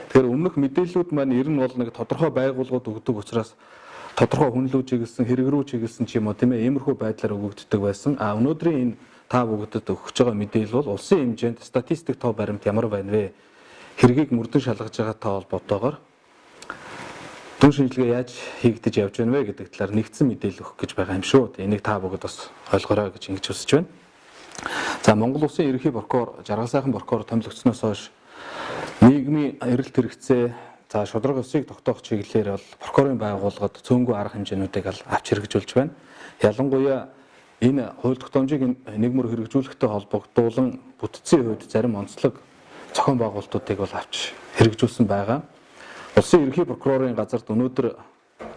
Тэгэхээр өмнөх мэдээллүүд маань ер нь бол нэг тодорхой байгууллагууд өгдөг учраас тодорхой хүн рүү чиглэсэн, хэрэг рүү чиглэсэн ч юм уу тийм ээ иймэрхүү байдлаар өгөгддөг байсан. Өнөөдрийн энэ та бүгдэд өгч байгаа мэдээлэл бол улсын хэмжээнд статистик тоо баримт ямар байна вэ? Хэргийг мөрдөн шалгаж байгаатай холбоотойгоор дүн шинжилгээ яаж хийгдэж явж байна вэ гэдэг талаар нэгдсэн мэдээлэл өгөх гэж байгаа юм шүү. Энийг та бүгд бас ойлгоорой гэж ингэж хүсэж байна. За Монгол Улсын ерөнхий прокурор, жаргал сайхан прокурор томилогдсноос хойш нийгмийн эрэлт хэрэгцээ, за шударга ёсыг тогтоох чиглэлээр бол прокурорын байгууллагад цөөнгүй арга хэмжээнүүдийг авч хэрэгжүүлж байна. Ялангуяа энэ хууль тогтоомжийг нэг мөр хэрэгжүүлэхтэй холбогдуулан бүтцийн хувьд зарим онцлог зохион байгуулалтуудыг бол авч хэрэгжүүлсэн байгаа. Улсын ерөнхий прокурорын газарт өнөөдөр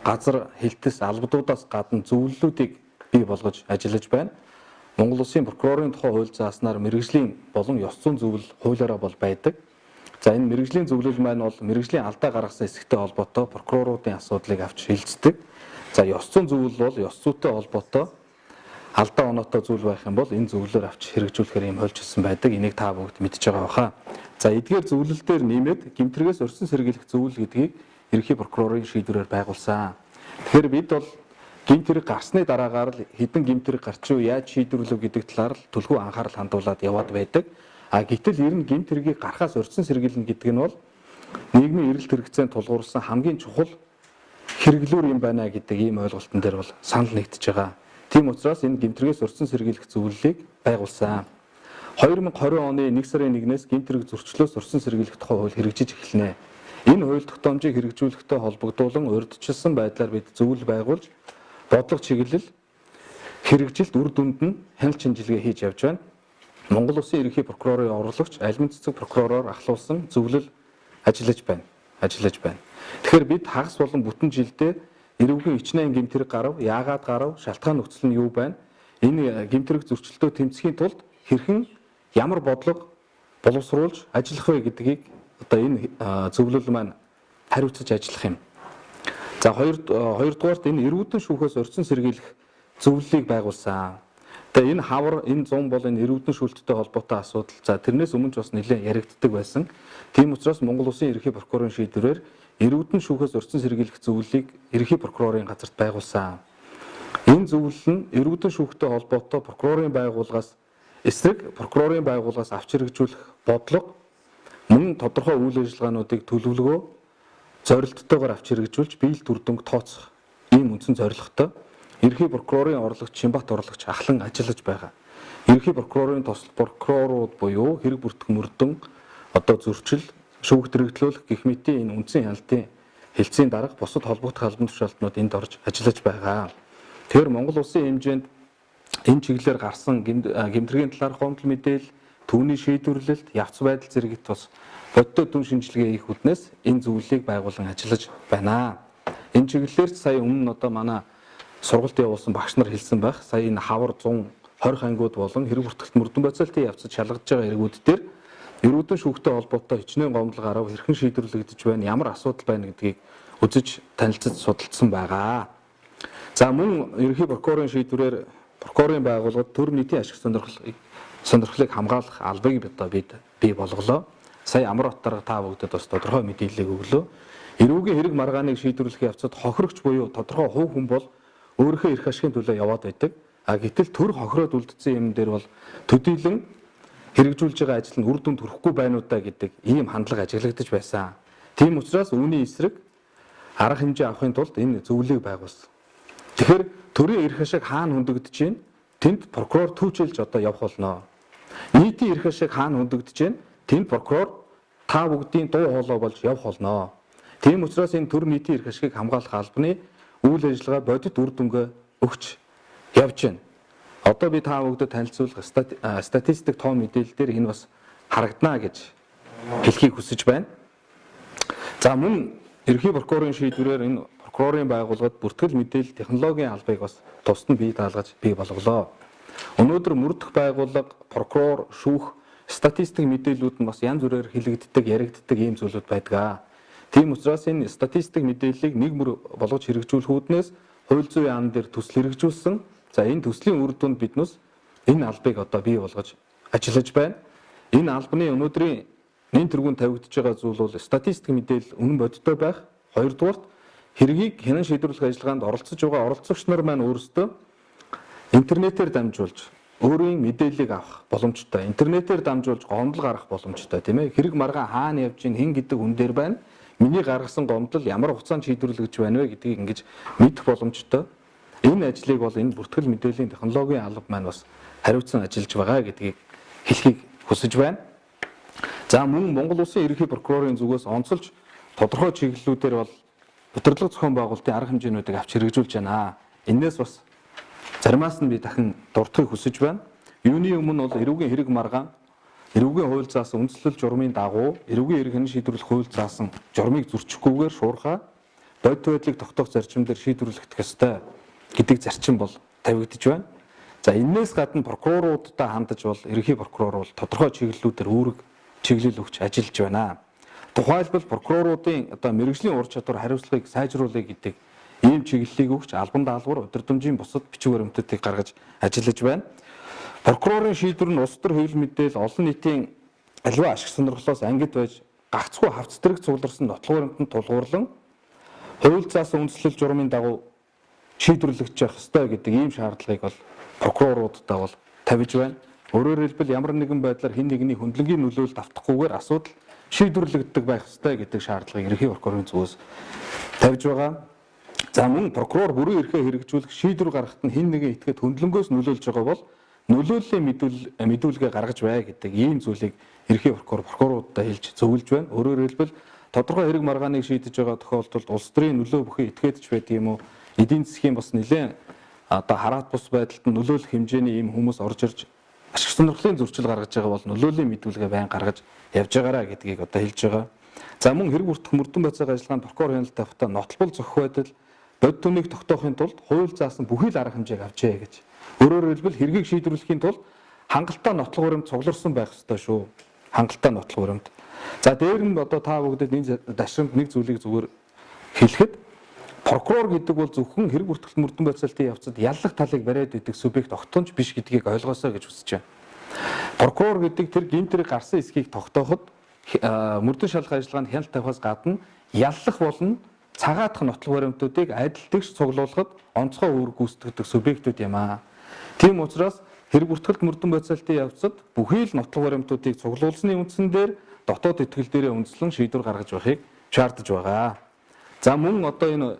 газар хэлтэс албадуудаас гадна зөвлөлүүдийг бий болгож ажиллаж байна. Монгол Улсын прокурорын тухай хууль зааснаар мэргэжлийн болон ёс зүйн зөвлөл хуулиараа бол байдаг. За энэ мэргэжлийн зөвлөл маань бол мэргэжлийн алдаа гаргасан хэсэгтэй холбоотой прокуроруудын асуудлыг авч шилждэг. За ёс зүйн зөвлөл бол ёс зүйтэй холбоотой алдаа оноотой зүйл байх юм бол энэ зөвлөлөөр авч хэрэгжүүлэхээр юм хуульчилсан байдаг. Энийг та бүгд мэдж байгаа баха. За эдгээр зөвлөл дээр нэмээд гэмтрэгээс өрсөн сэргийлэх зөвлөл гэдгийг ерөнхий прокурорын шийдвэрээр байгуулсан. Тэгэхээр бид бол гэмтрэг гарсны дараагаар л хэдэн гэмтрэг гарч юу яаж шийдвэрлэв гэдэг талаар л түлхүү анхаарал хандуулад яваад байдаг. Гэтэл ер нь гэмтрэгийг гарахаас өрсөн сэргийлнэ гэдэг нь бол нийгмийн эрэлт хэрэгцээнд тулгуурсан хамгийн чухал хэрэглүүр юм байна гэдэг ийм ойлголтон дээр бол санал нэгдэж байгаа. Тийм учраас энэ гэмтрэгээс өрсөн сэргийлэх зөвлөлийг байгуулсан. 2020 оны 1 сарын 1-ээс гэмтрэг зөрчлөөс өрсөн сэргийлэх тухай хууль хэрэгжиж эхэлнэ. Энэ хууль тогтоомжийг хэрэгжүүлэхтэй холбогдуулан урьдчилсан байдлаар бид зөвлөл байгуулж бодлого чиглэл хэрэгжилт үр дүнд нь хяналт шинжилгээ хийж явж байна. Монгол Улсын ерөнхий прокурорын орлогч аль цэцэг прокуророор ахлуулсан зөвлөл ажиллаж байна. Тэгэхээр бид хагас болон бүтэн жилдээ эрүүгийн ичнээн гэмтрэг гарав, яагаад гарав, шалтгаан нөхцөл нь юу байна? Энэ гэмтрэг зөрчилдөө тэмцэхийн тулд хэрхэн ямар бодлого боловсруулж ажиллах вэ гэдгийг одоо энэ зөвлөл маань хариуцаж ажиллах юм. За хоёрдугаарт энэ эрүүдэн шүүхээс өрсөн сэргийлэх зөвлөлийг байгуулсан. Тэгээ энэ хавар, энэ зун бол энэ эрүүдэн шүүлттэй холбоотой асуудал. За тэрнээс өмнө ч бас нэлээд яригддаг байсан. Тийм учраас Монгол Улсын ерөнхий прокурорын шийдвэрээр эрүүдэн шүүхээс өрсөн сэргийлэх зөвлөлийг ерөнхий прокурорын газарт байгуулсан. Энэ зөвлөл нь эрүүдэн шүүхтэй холбоотой прокурорын байгууллагаас эсрэг прокурорын байгууллагаас авч хэрэгжүүлэх бодлого мөн тодорхой үйл ажиллагаануудыг төлөвлөгөө зорилттойгоор авч хэрэгжүүлж биелэлт үр дүнг тооцох ийм үндсэн зорилготой ерөнхий прокурорын орлогч Шинбат орлогч ахлан ажиллаж байгаа. Ерөнхий прокурорын тусал прокурорууд буюу хэрэг бүртгэх мөрдөн одоо зөрчил, шүүхт хэрэгжүүлэх гэх мэтийн энэ үндсэн хяналтын хэлцээний дарга бусад холбогдох албан тушаалтнууд энд орж ажиллаж байгаа. Тэгэхээр Монгол Улсын хэмжээнд энэ чиглэлээр гарсан гэмтрэгийн талаар хомдол мэдээлэл, түүний шийдвэрлэлт, явц байдал зэрэгт бас бодтой дүн шинжилгээ хийх үднээс энэ зөвлөлийг байгуулан ажиллаж байна. Энэ чиглэлээр сая өмнө одоо манай сургалт явуулсан багш нар хэлсэн байх. Сая энэ хавар 120 ангууд болон хэрэг бүртгэлт мөрдөн байцаалтын явцад шалгаж байгаа эргүүд дээр эрүүдэн шүүхтэй холбоотой хичнээн гомдол гарав, хэрхэн шийдвэрлэгдэж байна, ямар асуудал байна гэдгийг үзэж танилцаж судалсан байгаа. За мөн ерөнхий прокурорын шийдвэрээр прокурорын байгууллагад төр нийтийн ашиг сонирхлыг хамгаалах албыг бид бий болголоо. Сая амар утгаар та бүгдэд бас тодорхой мэдээлэл өглөө. Эрүүгийн хэрэг маргааныг шийдвэрлэх явцад хохирогч буюу тодорхой хувь хүн бол өөрийнхөө эрх ашигын төлөө яваад байдаг. Гэтэл төр хохироод үлдсэн юм дээр бол төдийлөн хэрэгжүүлж байгаа ажил нь үр дүнд хүрэхгүй байна уу гэдэг ийм хандлага ажиглагдаж байсан. Тийм учраас үүний эсрэг арга хэмжээ авахын тулд энэ зөвлөлийг байгуулсан. Тэгэхээр төрийн эрх ашиг хаана хөндөгдөж байна? Тэнд прокурор түүчилж одоо явах болно. Нийтийн эрх ашиг хаана хөндөгдөж байна? Тэнд прокурор та бүгдийн дуу хоолой болж явах болно. Тийм учраас энэ төр нийтийн эрх ашигыг хамгаалах албаны үйл ажиллагаа бодит үр дүнгээ өгч явж байна. Одоо би та бүгдэд танилцуулах статистик тоо мэдээлэлээр энэ бас харагдана гэж хэлхийг хүсэж байна. За мөн ерөнхий прокурорын шийдвэрээр энэ прокурорын байгууллагад бүртгэл мэдээлэл технологийн албыг бас тусад нь бий даалгаж бий болголоо. Өнөөдөр мөрдөх байгууллага, прокурор, шүүх, статистик мэдээллүүд нь бас янз бүрээр хэлэгддэг, яригддаг ийм зүйлүүд байдаг. Тийм учраас энэ статистик мэдээллийг нэг мөр болгож хэрэгжүүлэх үүднээс хууль зүйн яам дээр төсөл хэрэгжүүлсэн. За энэ төслийн үр дүнд биднээс энэ албыг одоо бий болгож ажиллаж байна. Энэ албаны өнөөдрийн энэ тэргүүнд тавигдж байгаа зүйл бол статистик мэдээлэл үнэн бодиттой байх. Хоёрдугаарт хэргийг хянан шийдвэрлэх ажиллагаанд оролцож байгаа оролцогч нар маань өөрсдөө интернетээр дамжуулж өөрийн мэдээллийг авах боломжтой. Интернетээр дамжуулж гомдол гаргах боломжтой, тийм ээ. Хэрэг маргаан хаана явж ийн, хэн гэдэг хүн дээр байна. Миний гаргасан гомдол ямар хугацаанд шийдвэрлэгдэж байна вэ гэдгийг ингэж мэдэх боломжтой. Энэ ажлыг бол энэ бүртгэл мэдээллийн технологийн алба маань бас хариуцсан ажиллаж байгаа гэдгийг хэлхийг хүсэж байна. За мөн Монгол Улсын ерөнхий прокурорын зүгээс онцолж тодорхой чиглэлүүдээр бол удирдлага зохион байгуулалтын арга хэмжээнүүдийг авч хэрэгжүүлж байна. Энээс бас заримаас нь би дахин дурдахыг хүсэж байна. Юуны өмнө бол эрүүгийн хэрэг маргаан, эрүүгийн хууль заасан үндслэл журмын дагуу эрүүгийн хэрэг хянан шийдвэрлэх хууль заасан журмыг зөрчихгүйгээр шуурхаа бодит байдлыг тогтоох зарчим дээр шийдвэрлэгдэх ёстой гэдэг зарчим бол тавигдж байна. За энээс гадна прокуроруудтай хандаж бол ерөнхий прокурор бол тодорхой чиглэлүүдээр үүрэг чиглэл өгч ажиллаж байна. Тухайлбал прокуроруудын мэргэжлийн ур чадвар хариуцлагыг сайжруулах гэдэг ийм чиглэлийг өгч албан даалгавар удирдамжийн бусад бичиг баримтуудыг гаргаж ажиллаж байна. Прокурорын шийдвэр нь улс төр хэвлэл мэдээлэл олон нийтийн аливаа ашиг сонирхлоос ангид байж гагцхүү хавц зэрэг цугларсан нотлох баримтанд тулгуурлан хууль заасан үндслэл журмын дагуу шийдвэрлэгдэж явах ёстой гэдэг ийм шаардлагыг бол прокуроруудтай бол тавьж байна. Өөрөөр хэлбэл ямар нэгэн байдлаар хэн нэгний хөндлөнгийн нөлөөлөлд автахгүйгээр асуудал шийдвэрлэгддэг байх ёстой гэдэг шаардлагыг ерөнхий прокурорын зүгээс тавьж байгаа. За мөн прокурор бүрэн эрхээ хэрэгжүүлэх шийдвэр гаргахад нь хэн нэгэн этгээд хөндлөнгөөс нөлөөлж байгаа бол нөлөөллийн мэдүүлгээ гаргаж бай гэдэг ийм зүйлийг ерөнхий прокурор прокуроруудтай хэлж зөвлөж байна. Өөрөөр хэлбэл тодорхой хэрэг маргааныг шийдэж байгаа тохиолдолд улс төрийн нөлөө бүхий этгээдж байдаг юм уу? Эдийн засгийн бас нэлээд хараат бус байдалд нь нөлөөлөх хэмжээний ийм хүмүүс орж ирж ашиг сонирхлын зөрчил гаргаж байгаа бол нөлөөлийн мэдүүлгээ байн гаргаж явж байгаараа гэдгийг хэлж байгаа. За мөн хэрэг бүртгэх мөрдөн байцаага ажиллагаанд прокурор хяналт тавьхдаа нотлбол зохих байдал бодит түнийг тогтоохын тулд хууль заасан бүхий л арга хэмжээг авчээ гэж. Өөрөөр хэлбэл хэргийг шийдвэрлэхийн тулд хангалттай нотлох баримт цугларсан байх ёстой шүү. Хангалттай нотлох баримт. За дээр нь та бүгдэд энэ дашрамд нэг зүйлийг зүгээр хэлэхэд прокурор гэдэг бол зөвхөн хэрэг бүртгэх мөрдөн байцаалтын явцад яллах талыг бариад идэг субъект огтонч биш гэдгийг ойлгоосоо гэж хүсэж байна. Прокурор гэдэг тэр гинтрийг гарсан эсхийг тогтооход мөрдөн шалгах ажиллагаанд хяналт тавихаас гадна яллах болон цагаатах нотлох баримтуудыг адилтгч цуглуулахад онцгой үүрэг гүйцэтгэдэг субъектүүд юм аа. Тийм учраас хэрэг бүртгэлт мөрдөн байцаалтын явцад бүхий л нотлох баримтуудыг цуглуулсны үндсэн дээр дотоод итгэл дээрээ үндэслэн шийдвэр гаргаж байхыг шаардаж байгаа. За мөн энэ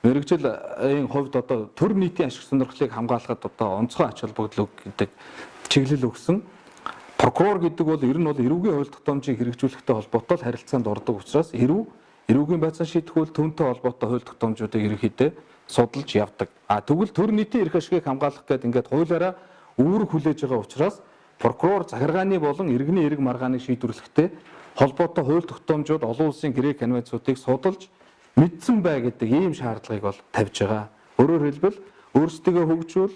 мэргэжлийн хувьд төр нийтийн ашиг сонирхлыг хамгаалахад онцгой ач холбогдол гэдэг чиглэл өгсөн. Прокурор гэдэг бол ер нь эрүүгийн хууль тогтоомжийг хэрэгжүүлэхтэй холбоотой харилцаанд ордог учраас эрүүгийн байцаан шийдэх хууль түүнтэй холбоотой хууль тогтоомжуудыг ерөнхийдөө судалж явдаг. Тэгвэл төр нийтийн эрх ашигыг хамгаалах гэдэг хуулиараа үүрэг хүлээж байгаа учраас прокурор захиргааны болон иргэний эрг маргааныг шийдвэрлэхдээ холбоотой хууль тогтоомжууд олон улсын гэрээ конвенцуудыг судалж мэдсэн бай гэдэг ийм шаардлагыг бол тавьж байгаа. Өөрөөр хэлбэл өөрсдөө хөгжүүл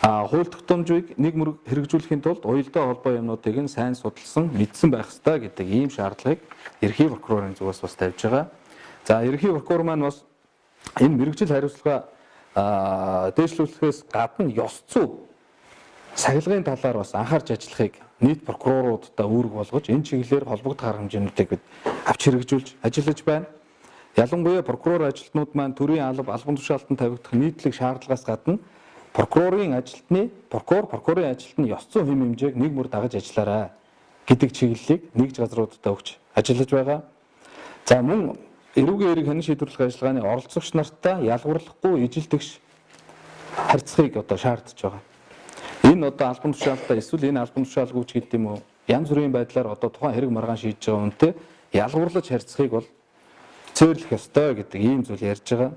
хууль тогтоомжийг нэг мөр хэрэгжүүлэхийн тулд уялдаа холбоо юмнуудыг нь сайн судалсан мэдсэн байх ёстой гэдэг ийм шаардлагыг ерөнхий прокурорын зүгээс бас тавьж байгаа. За ерөнхий прокурор маань бас энэ мэргэжил хариуцлага дээшлүүлэхээс гадна ёс зүй сахилгын талаар бас анхаарч ажиллахыг нийт прокуроруудтай үүрэг болгож энэ чиглэлээр холбогдох арга хэмжээнүүдийг бид авч хэрэгжүүлж ажиллаж байна. Ялангуяа прокурор ажилтнууд маань төрийн албан тушаалтанд тавигдах нийтлэг шаардлагаас гадна прокурорын ажилтны ёс зүйн хэм хэмжээг нэг мөр дагаж ажиллаарай гэдэг чиглэлийг нэгж газруудтай өгч ажиллаж байгаа. За мөн эрүүгийн эрэг хянан шийдвэрлэх ажиллагааны оролцогч нартай ялгуурлахгүй ижил тэгш харьцахыг шаардж байгаа. Энэ албан тушаалтаа эсвэл энэ албан тушаалгүйч гэдэг юм уу янз бүрийн байдлаар тухайн хэрэг маргаан шийдэж байгаа үнэтэй ялгуурлаж харьцахыг бол цэвэрлэх ёстой гэдэг ийм зүйл ярьж байгаа.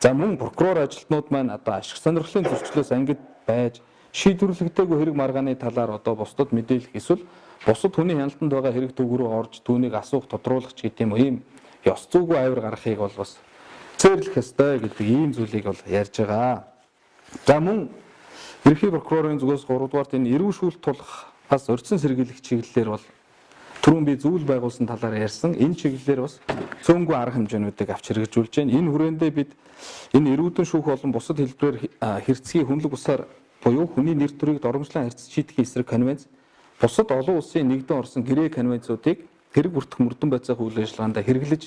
За мөн прокурор ажилтнууд маань ашиг сонирхлын зөрчлөөс ангид байж шийдвэрлэгдээгүй хэрэг маргааны талаар бусдад мэдээлэх эсвэл бусад хүний хяналтанд байгаа хэрэг төв рүү орж түүнийг асуух тодруулах ч гэдэг юм уу ийм ёс зүйгүй авир гаргахыг бол бас цэвэрлэх ёстой гэдэг ийм зүйлийг бол ярьж байгаа. За мөн ерөнхий прокурорын зүгээс 3 дугаарт энэ эрүү шүүлт тулахаас урьдчилан сэргийлэх чиглэлээр бол түрүүн би зүйл байгуулсан талаар ярьсан. Энэ чиглэлээр бас цөөнгүй арга хэмжээнүүдийг авч хэрэгжүүлж байна. Энэ хүрээндээ бид энэ эрүүдэн шүүх болон бусад хэлбэрээр хэрцгий хүнлэг усаар буюу хүний нэр төрийг доромжлон харьцаж шийдэхин эсрэг конвенц бусад олон улсын нэгдэн орсон гэрээ конвенцуудыг хэрэг бүртгэх мөрдөн байцаах үйл ажиллагаанд хэрэглэж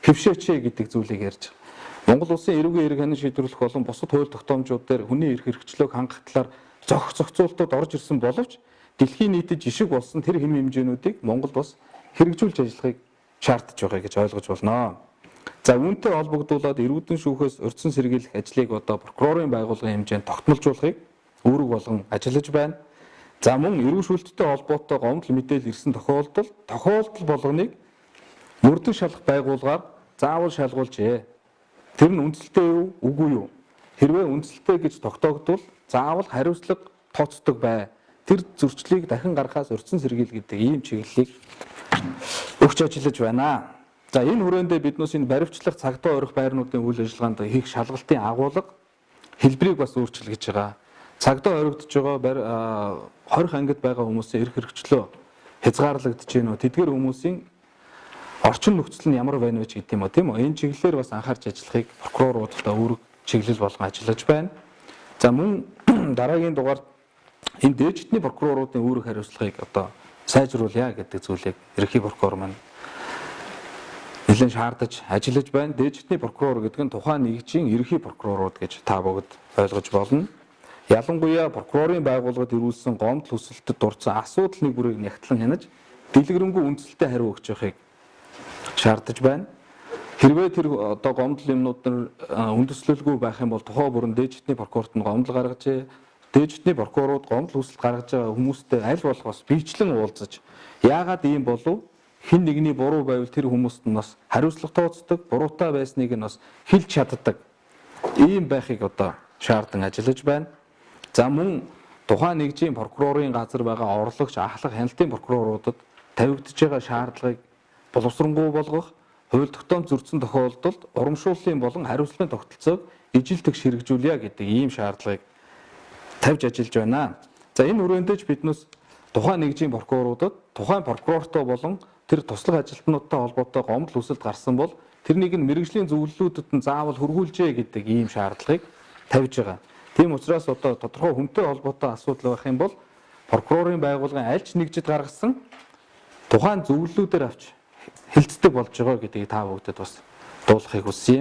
хэвшээч гэдэг зүйлийг ярьж байгаа. Монгол улсын эрүүгийн эрх ханийн шийдвэрлэх болон бусад хууль тогтоомжууд дээр хүний эрх хэрэгчлөөг хангах талаар зохицуултууд орж ирсэн боловч дэлхийн нийтэд жишг болсон тэр хэм хэмжээнүүдийг Монгол бас хэрэгжүүлж ажиллахыг шаардж байгаа гэж ойлгож болно. За үүнтэй холбогдуулаад эрүүдэн шүүхээс урьдчилан сэргийлэх ажлыг одоо прокурорын байгууллагын хэмжээнд тогтмолжуулахыг үүрэг болгон ажиллаж байна. За мөн эрүү шүүлттэй холбоотой гомдол мэдээлэл ирсэн тохиолдол болгоныг мөрдөн шалгах байгууллагаар заавал шалгуулжээ. Тэр нь үндсэлтэй юу, үгүй юу? Хэрвээ үндсэлтэй гэж тогтоогдвол заавал хариуцлага тооцдог бай. Тэр зөрчлийг дахин гаргахаас урьдчилан сэргийл гэдэг ийм чиглэлийг өгч ажиллаж байна. За энэ хүрээндээ биднээс энэ баривчлах цагдаа орох байрнуудын үйл ажиллагаанд хийх шалгалтын агуулга хэлбэрийг бас өөрчилгөж байгаа. Цагдаа орогдож байгаа 20 ангид байгаа хүмүүсийн эрх хэрэгчлөө хязгаарлагдаж байна уу? Тэдгээр хүмүүсийн орчин нөхцөл нь ямар байна вэ гэдэг юм уу, тийм үү? Энэ чиглэлээр бас анхаарч ажиллахыг прокуроруудтай үүрэг чиглэл болгон ажиллаж байна. За мөн дараагийн дугаард энэ дээжитний прокуроруудын үүрэг хариуцлагыг одоо сайжруулъя гэдэг зүйлийг ерөнхий прокурор маань нэлээд шаардаж ажиллаж байна. Дээжитний прокурор гэдэг нь тухайн нэгжийн ерөнхий прокурорууд гэж та бүгд ойлгож болно. Ялангуяа прокурорын байгууллагад ирүүлсэн гомдол хүсэлтэд дурдсан асуудал нэг бүрийг нягтлан хянаж дэлгэрэнгүй үндсэлтэй хариу өгч явахыг шаардаж байна. Хэрвээ тэр одоо гомдол юмнууд нар үндэслэлгүй байх юм бол тухайн бүрэн дээжитний прокурорт нь гомдол гаргажээ. Дээжитний прокурорууд гомдол хүсэлт гаргаж байгаа хүмүүстэй аль болох бас биечлэн уулзаж яагаад ийм болов? Хэн нэгний буруу байвал тэр хүмүүст нь бас хариуцлага тооцдог, буруутай байсныг нь бас хэлж чаддаг. Ийм байхыг одоо шаардсан ажиллаж байна. За мөн тухайн нэгжийн прокурорын газар байгаа орлогч, ахлах, хяналтын прокуроруудад тавигдж байгаа шаардлагыг боловсронгуй болгох, хууль тогтоомж зөрчсөн тохиолдолд урамшууллын болон хариуцлагын тогтолцоог ижилтгч хэрэгжүүлье гэдэг ийм шаардлагыг тавьж ажиллаж байна. За энэ хүрээндээ биднээс тухайн нэгжийн прокуроруудад тухайн прокурортой болон тэр туслах ажилтнуудтай холбоотой гомдол хүсэлт гарсан бол тэрнийг нь мэргэжлийн зөвлөлүүдэд нь заавал хөргүүлжээ гэдэг ийм шаардлагыг тавьж байгаа. Тийм учраас одоо тодорхой хүнтэй холбоотой асуудал байх юм бол прокурорын байгууллагын аль ч нэгжид гаргасан тухайн зөвлөлүүдээр авч хилцдэг болж байгаа гэдгийг та бүгдэд бас дуулахыг хүсье.